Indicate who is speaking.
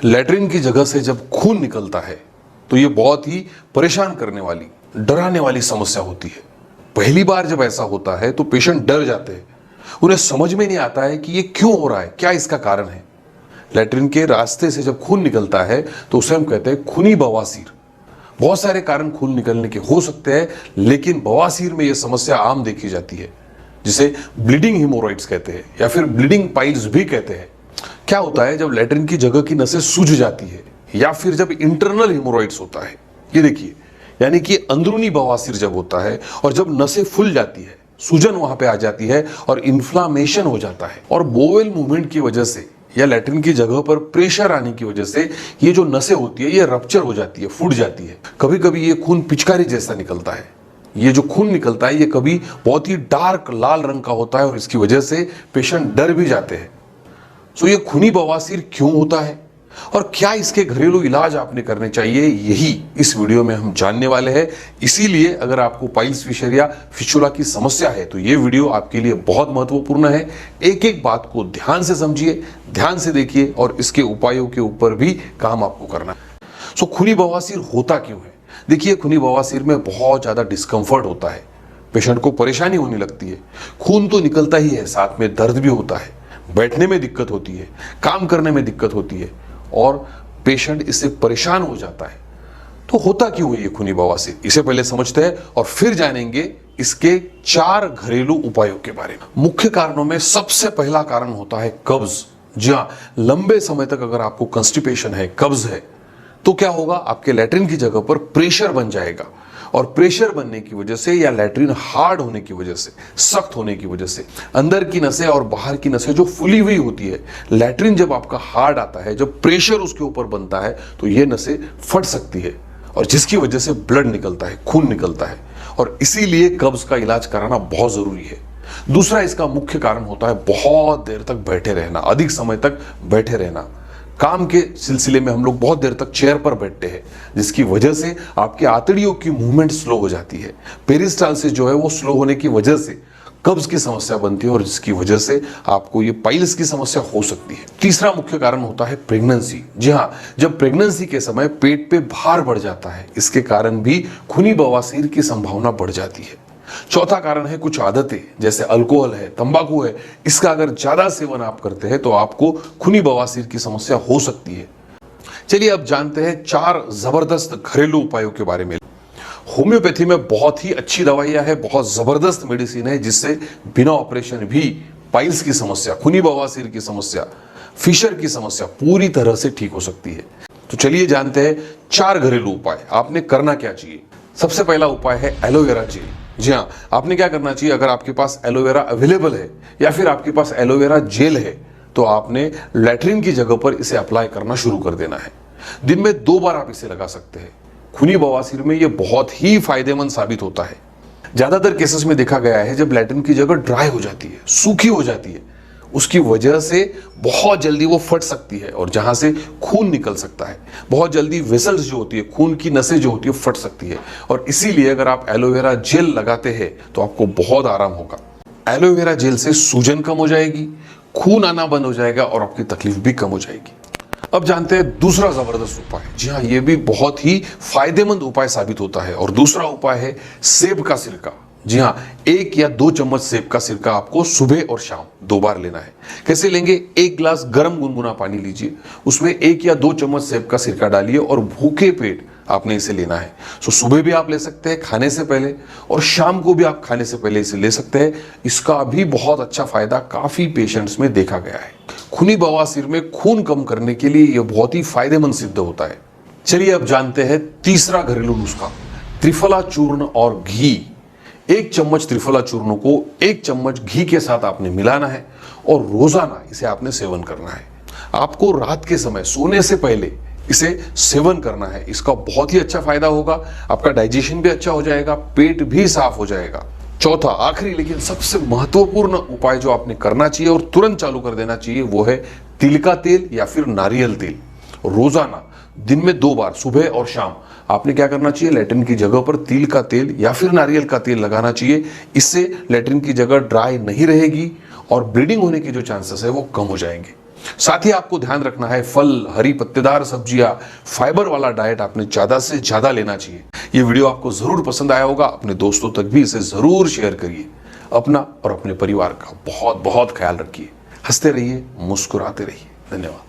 Speaker 1: Latrine की जगह से जब खून निकलता है तो ये बहुत ही परेशान करने वाली, डराने वाली समस्या होती है। पहली बार जब ऐसा होता है तो पेशेंट डर जाते हैं। उन्हें समझ में नहीं आता है कि ये क्यों हो रहा है, क्या इसका कारण है। लैट्रिन के रास्ते से जब खून निकलता है तो उसे हम कहते हैं खूनी बवासीर। बहुत सारे कारण खून निकलने के हो सकते हैं, लेकिन बवासीर में यह समस्या आम देखी जाती है, जिसे ब्लीडिंग हिमोरॉइड्स कहते हैं या फिर ब्लीडिंग पाइल्स भी कहते हैं। क्या होता है जब लैट्रिन की जगह की नसें सूज जाती है या फिर जब इंटरनल हिमोरॉइड्स होता है, ये देखिए, यानी कि अंदरूनी बवासीर जब होता है और जब नसें फूल जाती है, सूजन वहां पे आ जाती है और इन्फ्लामेशन हो जाता है, और बोवेल मूवमेंट की वजह से या लैट्रिन की जगह पर प्रेशर आने की वजह से ये जो नसें होती है ये रप्चर हो जाती है, फूट जाती है। कभी कभी ये खून पिचकारी जैसा निकलता है। ये जो खून निकलता है ये कभी बहुत ही डार्क लाल रंग का होता है और इसकी वजह से पेशेंट डर भी जाते हैं। सो ये खूनी बवासीर क्यों होता है और क्या इसके घरेलू इलाज आपने करने चाहिए, यही इस वीडियो में हम जानने वाले हैं। इसीलिए अगर आपको पाइल्स फिशर या फिस्टुला की समस्या है तो ये वीडियो आपके लिए बहुत महत्वपूर्ण है। एक एक बात को ध्यान से समझिए, ध्यान से देखिए और इसके उपायों के ऊपर भी काम आपको करना है। सो खूनी बवासीर होता क्यों है? देखिए, खूनी बवासीर में बहुत ज्यादा डिस्कंफर्ट होता है, पेशेंट को परेशानी होने लगती है। खून तो निकलता ही है, साथ में दर्द भी होता है, बैठने में दिक्कत होती है, काम करने में दिक्कत होती है और पेशेंट इससे परेशान हो जाता है। तो होता क्यों है ये खूनी बवासीर, इसे पहले समझते हैं और फिर जानेंगे इसके 4 घरेलू उपायों के बारे में। मुख्य कारणों में सबसे पहला कारण होता है कब्ज। जी हाँ, लंबे समय तक अगर आपको कंस्टिपेशन है, कब्ज है, तो क्या होगा, आपके लैट्रिन की जगह पर प्रेशर बन जाएगा और प्रेशर बनने की वजह से या लैट्रिन हार्ड होने की वजह से, सख्त होने की वजह से अंदर की नसें और बाहर की नसें जो फुली हुई होती है, लैट्रिन जब आपका हार्ड आता है, जब प्रेशर उसके ऊपर बनता है तो ये नसें फट सकती है और जिसकी वजह से ब्लड निकलता है, खून निकलता है, और इसीलिए कब्ज का इलाज कराना बहुत जरूरी है। दूसरा इसका मुख्य कारण होता है बहुत देर तक बैठे रहना, अधिक समय तक बैठे रहना। काम के सिलसिले में हम लोग बहुत देर तक चेयर पर बैठते हैं, जिसकी वजह से आपकी आंतड़ियों की मूवमेंट स्लो हो जाती है। पेरिस्टालसिस जो है वो स्लो होने की वजह से कब्ज की समस्या बनती है और जिसकी वजह से आपको ये पाइल्स की समस्या हो सकती है। तीसरा मुख्य कारण होता है प्रेगनेंसी। जी हाँ, जब प्रेगनेंसी के समय पेट पे भार बढ़ जाता है, इसके कारण भी खूनी बवासीर की संभावना बढ़ जाती है। चौथा कारण है कुछ आदतें, जैसे अल्कोहल है, तंबाकू है, इसका अगर ज्यादा सेवन आप करते हैं तो आपको खूनी बवासीर की समस्या हो सकती है। चलिए अब जानते हैं 4 जबरदस्त घरेलू उपायों के बारे में। होम्योपैथी में बहुत ही अच्छी दवाइयां है, बहुत जबरदस्त मेडिसिन है, जिससे बिना ऑपरेशन भी पाइल्स की समस्या, खूनी बवासीर की समस्या, फिशर की समस्या पूरी तरह से ठीक हो सकती है। तो चलिए जानते हैं 4 घरेलू उपाय। आपने करना क्या चाहिए? सबसे पहला उपाय है एलोवेरा जेल। जी हाँ, आपने क्या करना चाहिए, अगर आपके पास एलोवेरा अवेलेबल है या फिर आपके पास एलोवेरा जेल है तो आपने लैट्रिन की जगह पर इसे अप्लाई करना शुरू कर देना है। दिन में 2 बार आप इसे लगा सकते हैं। खूनी बवासीर में यह बहुत ही फायदेमंद साबित होता है। ज्यादातर केसेस में देखा गया है जब लैट्रिन की जगह ड्राई हो जाती है, सूखी हो जाती है, उसकी वजह से बहुत जल्दी वो फट सकती है और जहां से खून निकल सकता है। बहुत जल्दी वेसल्स जो होती है, खून की नसें जो होती है, फट सकती है, और इसीलिए अगर आप एलोवेरा जेल लगाते हैं तो आपको बहुत आराम होगा। एलोवेरा जेल से सूजन कम हो जाएगी, खून आना बंद हो जाएगा और आपकी तकलीफ भी कम हो जाएगी। अब जानते हैं दूसरा जबरदस्त उपाय। जी हाँ, यह भी बहुत ही फायदेमंद उपाय साबित होता है और दूसरा उपाय है सेब का सिरका। जी हाँ, 1 या 2 चम्मच सेब का सिरका आपको सुबह और शाम 2 बार लेना है। कैसे लेंगे? 1 गिलास गर्म गुनगुना पानी लीजिए, उसमें 1 या 2 चम्मच सेब का सिरका डालिए और भूखे पेट आपने इसे लेना है। सो सुबह भी आप ले सकते हैं खाने से पहले, और शाम को भी आप खाने से पहले इसे ले सकते हैं। इसका भी बहुत अच्छा फायदा काफी पेशेंट्स में देखा गया है। खूनी बवासीर में खून कम करने के लिए यह बहुत ही फायदेमंद सिद्ध होता है। चलिए अब जानते हैं तीसरा घरेलू नुस्खा, त्रिफला चूर्ण और घी। 1 चम्मच त्रिफला चूर्ण को 1 चम्मच घी के साथ आपने मिलाना है और रोजाना इसे आपने सेवन करना है। आपको रात के समय सोने से पहले इसे सेवन करना है। इसका बहुत ही अच्छा फायदा होगा, आपका डाइजेशन भी अच्छा हो जाएगा, पेट भी साफ हो जाएगा। चौथा, आखिरी लेकिन सबसे महत्वपूर्ण उपाय जो आपने करना चाहिए और तुरंत चालू कर देना चाहिए वो है तिल का तेल या फिर नारियल तेल। रोजाना दिन में 2 बार, सुबह और शाम, आपने क्या करना चाहिए, लैट्रिन की जगह पर तिल का तेल या फिर नारियल का तेल लगाना चाहिए। इससे लैट्रिन की जगह ड्राई नहीं रहेगी और ब्लीडिंग होने के जो चांसेस है वो कम हो जाएंगे। साथ ही आपको ध्यान रखना है, फल, हरी पत्तेदार सब्जियां, फाइबर वाला डाइट आपने ज्यादा से ज्यादा लेना चाहिए। ये वीडियो आपको जरूर पसंद आया होगा, अपने दोस्तों तक भी इसे जरूर शेयर करिए। अपना और अपने परिवार का बहुत बहुत ख्याल रखिए। हंसते रहिए, मुस्कुराते रहिए। धन्यवाद।